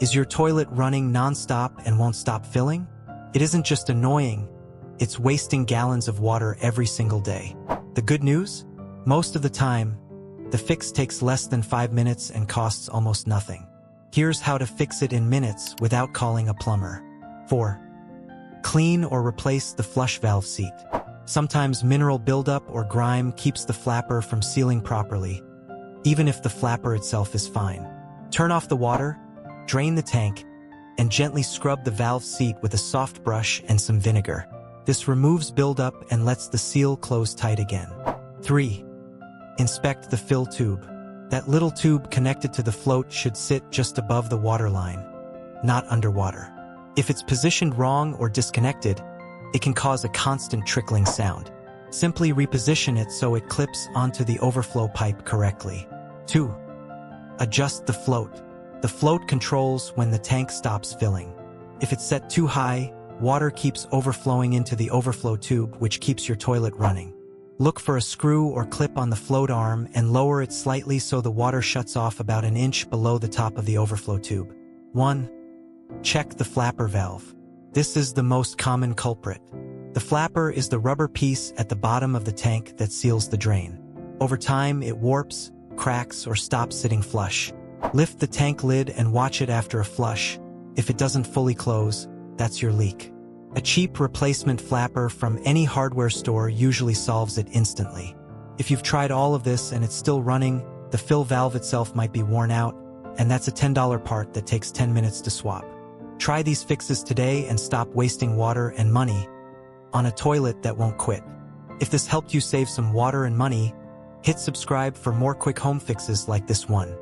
Is your toilet running non-stop and won't stop filling? It isn't just annoying, it's wasting gallons of water every single day. The good news? Most of the time, the fix takes less than 5 minutes and costs almost nothing. Here's how to fix it in minutes without calling a plumber. 4. Clean or replace the flush valve seat. Sometimes mineral buildup or grime keeps the flapper from sealing properly, even if the flapper itself is fine. Turn off the water, drain the tank, and gently scrub the valve seat with a soft brush and some vinegar. This removes buildup and lets the seal close tight again. 3. Inspect the fill tube. That little tube connected to the float should sit just above the water line, not underwater. If it's positioned wrong or disconnected, it can cause a constant trickling sound. Simply reposition it so it clips onto the overflow pipe correctly. 2. Adjust the float. The float controls when the tank stops filling. If it's set too high, water keeps overflowing into the overflow tube, which keeps your toilet running. Look for a screw or clip on the float arm and lower it slightly so the water shuts off about an inch below the top of the overflow tube. 1. Check the flapper valve. This is the most common culprit. The flapper is the rubber piece at the bottom of the tank that seals the drain. Over time, it warps, cracks, or stops sitting flush. Lift the tank lid and watch it after a flush. If it doesn't fully close, that's your leak. A cheap replacement flapper from any hardware store usually solves it instantly. If you've tried all of this and it's still running, the fill valve itself might be worn out, and that's a $10 part that takes 10 minutes to swap. Try these fixes today and stop wasting water and money on a toilet that won't quit. If this helped you save some water and money, hit subscribe for more quick home fixes like this one.